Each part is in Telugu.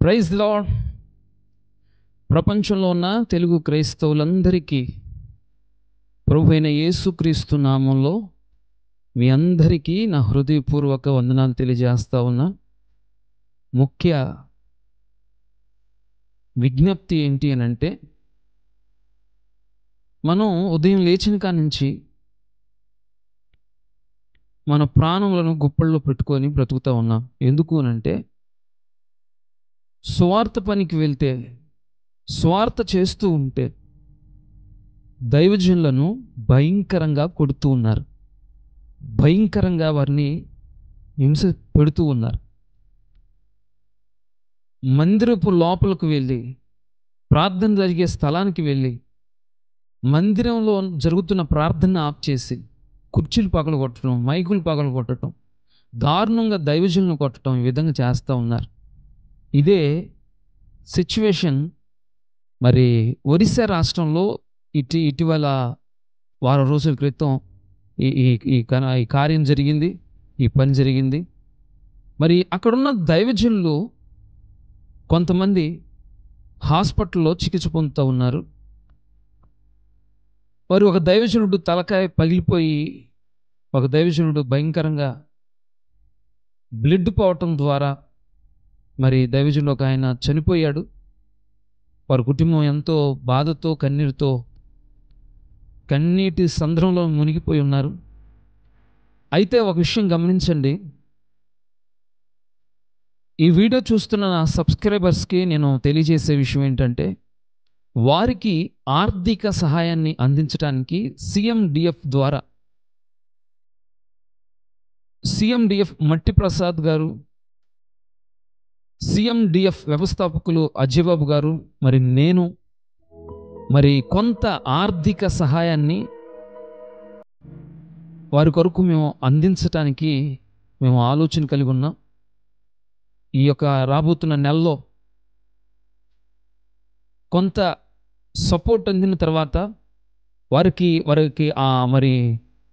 Praise lord. ప్రపంచంలో ఉన్న తెలుగు క్రైస్తవులందరికీ ప్రభువైన యేసుక్రీస్తు నామంలో మీ అందరికీ నా హృదయపూర్వక వందనాలు తెలియజేస్తా ఉన్నా. ముఖ్య విజ్ఞప్తి ఏంటి అని అంటే, మనం ఉదయం లేచిన కాడి నుంచి మన ప్రాణములను గుప్పల్లో పెట్టుకొని బ్రతుకుతూ ఉన్నాం. ఎందుకు అనంటే, స్వార్థ పనికి వెళ్తే, స్వార్థ చేస్తూ ఉంటే దైవజనులను భయంకరంగా కొడుతూ ఉన్నారు, భయంకరంగా వారిని హింస పెడుతూ ఉన్నారు. మందిరపు లోపలకు వెళ్ళి, ప్రార్థన జరిగే స్థలానికి వెళ్ళి, మందిరంలో జరుగుతున్న ప్రార్థన ఆఫ్ చేసి కుర్చీలు పగలు కొట్టడం, మైకులు పగలు కొట్టడం, దారుణంగా దైవజనులను కొట్టడం, ఈ విధంగా చేస్తూ ఉన్నారు. ఇదే సిచ్యువేషన్ మరి ఒరిస్సా రాష్ట్రంలో ఇటీవల వారం రోజుల క్రితం ఈ కార్యం జరిగింది, ఈ పని జరిగింది. మరి అక్కడున్న దైవజనులు కొంతమంది హాస్పిటల్లో చికిత్స పొందుతూ ఉన్నారు. మరి ఒక దైవజనుడు తలకాయ పగిలిపోయి, ఒక దైవజనుడు భయంకరంగా బ్లడ్ పోవటం ద్వారా మరి దైవజనుడు ఒక ఆయన చనిపోయాడు. వారి కుటుంబం ఎంతో బాధతో, కన్నీటి సంద్రంలో మునిగిపోయి ఉన్నారు. అయితే ఒక విషయం గమనించండి, ఈ వీడియో చూస్తున్న నా సబ్స్క్రైబర్స్కి నేను తెలియజేసే విషయం ఏంటంటే, వారికి ఆర్థిక సహాయాన్ని అందించడానికి సిఎండిఎఫ్ మట్టి ప్రసాద్ గారు, సిఎండిఎఫ్ వ్యవస్థాపకులు అజయబాబు గారు, మరి నేను మరి కొంత ఆర్థిక సహాయాన్ని వారి కొరకు మేము అందించటానికి మేము ఆలోచన కలిగి ఉన్నాం. ఈ యొక్క రాబోతున్న నెలలో కొంత సపోర్ట్ అందిన తర్వాత వారికి మరి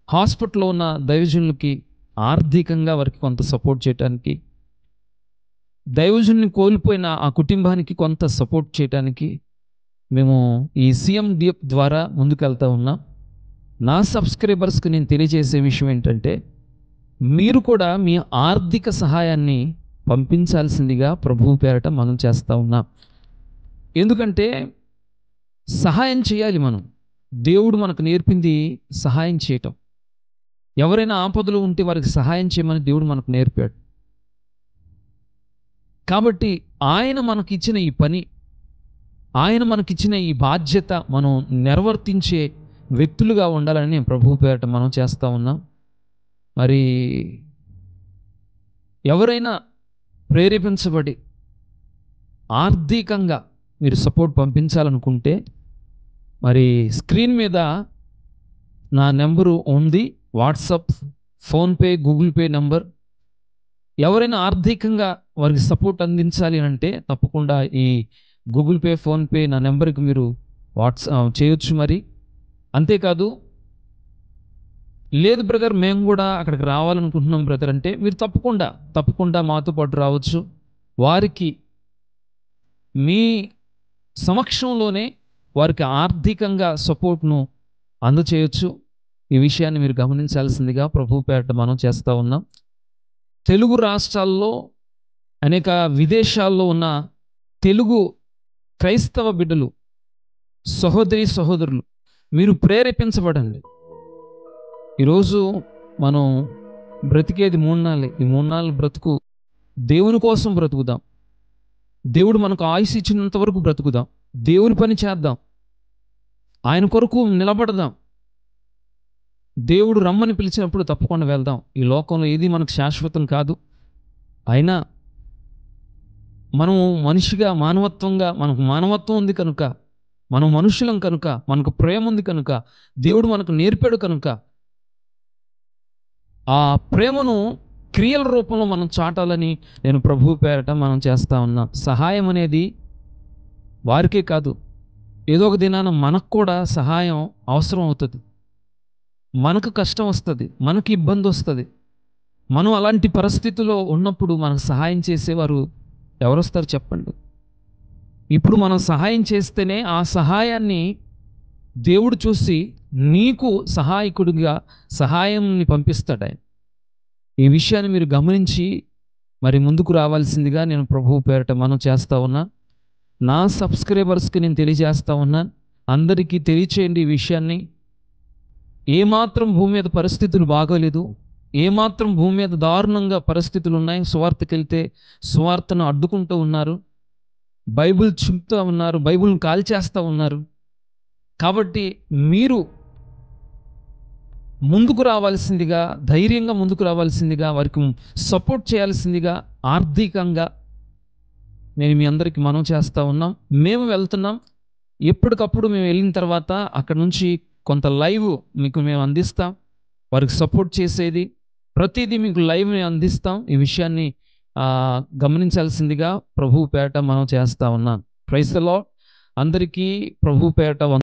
హాస్పిటల్లో ఉన్న దైవజనులకి ఆర్థికంగా వారికి కొంత సపోర్ట్ చేయడానికి, దైవజనుని కోల్పోయిన ఆ కుటుంబానికి కొంత సపోర్ట్ చేయడానికి మేము ఈ సిఎండిఎఫ్ ద్వారా ముందుకెళ్తా ఉన్నాం. నా సబ్స్క్రైబర్స్కి నేను తెలియజేసే విషయం ఏంటంటే, మీరు కూడా మీ ఆర్థిక సహాయాన్ని పంపించాల్సిందిగా ప్రభువు పేరట మనం చేస్తూ ఉన్నాం. ఎందుకంటే సహాయం చేయాలి మనం. దేవుడు మనకు నేర్పింది సహాయం చేయటం. ఎవరైనా ఆపదలు ఉంటే వారికి సహాయం చేయమని దేవుడు మనకు నేర్పాడు. కాబట్టి ఆయన మనకిచ్చిన ఈ పని, ఆయన మనకిచ్చిన ఈ బాధ్యత మనం నిర్వర్తించే వ్యక్తులుగా ఉండాలని నేను ప్రభువు పేరట మనం చేస్తూ ఉన్నాం. మరి ఎవరైనా ప్రేరేపించబడి ఆర్థికంగా మీరు సపోర్ట్ పంపించాలనుకుంటే, మరి స్క్రీన్ మీద నా నెంబరు ఉంది, WhatsApp, PhonePe, Google pay number. ఎవరైనా ఆర్థికంగా వారికి సపోర్ట్ అందించాలి అంటే తప్పకుండా ఈ గూగుల్ పే, ఫోన్పే నా నెంబర్కి మీరు వాట్సాప్ చేయొచ్చు. మరి అంతేకాదు, లేదు బ్రదర్ మేము కూడా అక్కడికి రావాలనుకుంటున్నాం బ్రదర్ అంటే మీరు తప్పకుండా మాతో పాటు రావచ్చు. వారికి మీ సమక్షంలోనే వారికి ఆర్థికంగా సపోర్ట్ను అందచేయచ్చు. ఈ విషయాన్ని మీరు గమనించాల్సిందిగా ప్రభు పేరట మనం చేస్తూ ఉన్నాం. తెలుగు రాష్ట్రాల్లో, అనేక విదేశాల్లో ఉన్న తెలుగు క్రైస్తవ బిడ్డలు, సహోదరులు, మీరు ప్రేరేపించబడండి. ఈరోజు మనం బ్రతికేది 3 నాళ్ళే. ఈ 3 నాళ్ళ బ్రతుకు దేవుని కోసం బ్రతుకుదాం. దేవుడు మనకు ఆయుష్ ఇచ్చినంత వరకు బ్రతుకుదాం. దేవుని పని చేద్దాం, ఆయన కొరకు నిలబడదాం. దేవుడు రమ్మని పిలిచినప్పుడు తప్పకుండా వెళ్దాం. ఈ లోకంలో ఏది మనకు శాశ్వతం కాదు. అయినా మనము మనిషిగా, మానవత్వంగా, మనకు మానవత్వం ఉంది కనుక, మనం మనుషులం కనుక, మనకు ప్రేమ ఉంది కనుక, దేవుడు మనకు నేర్పాడు కనుక, ఆ ప్రేమను క్రియల రూపంలో మనం చాటాలని నేను ప్రభువు పేరట మనం చేస్తూ ఉన్నాం. సహాయం అనేది వారికే కాదు, ఏదో ఒక దినాన మనకు కూడా సహాయం అవసరం అవుతుంది. మనకు కష్టం వస్తుంది, మనకు ఇబ్బంది వస్తుంది. మనం అలాంటి పరిస్థితుల్లో ఉన్నప్పుడు మనకు సహాయం చేసేవారు ఎవరు వస్తారు చెప్పండి? ఇప్పుడు మనం సహాయం చేస్తేనే ఆ సహాయాన్ని దేవుడు చూసి నీకు సహాయకుడిగా సహాయంని పంపిస్తాడు ఆయన. ఈ విషయాన్ని మీరు గమనించి మరి ముందుకు రావాల్సిందిగా నేను ప్రభువు పేరట మనం చేస్తా ఉన్నా. నా సబ్స్క్రైబర్స్కి నేను తెలియజేస్తా ఉన్నా, అందరికీ తెలియచేయండి ఈ విషయాన్ని. ఏమాత్రం భూమి మీద పరిస్థితులు బాగోలేదు, ఏమాత్రం భూమి మీద దారుణంగా పరిస్థితులు ఉన్నాయి. సువార్తకి వెళ్తే సువార్తను అడ్డుకుంటూ ఉన్నారు, బైబిల్ చింపుతూ ఉన్నారు, బైబిల్ని కాల్చేస్తూ ఉన్నారు. కాబట్టి మీరు ముందుకు రావాల్సిందిగా, ధైర్యంగా ముందుకు రావాల్సిందిగా, వారికి సపోర్ట్ చేయాల్సిందిగా ఆర్థికంగా నేను మీ అందరికీ మనం చేస్తూ ఉన్నాం. మేము వెళ్తున్నాం. ఎప్పటికప్పుడు మేము వెళ్ళిన తర్వాత అక్కడ నుంచి కొంత లైవ్ మీకు మేము అందిస్తాం. వారికి సపోర్ట్ చేసేది ప్రతిదీ మీకు లైవ్ అందిస్తాం. ఈ విషయాన్ని గమనించాల్సిందిగా ప్రభువు పేరట మనం చేస్తూ ఉన్నాం. Praise the Lord. అందరికీ ప్రభువు పేరట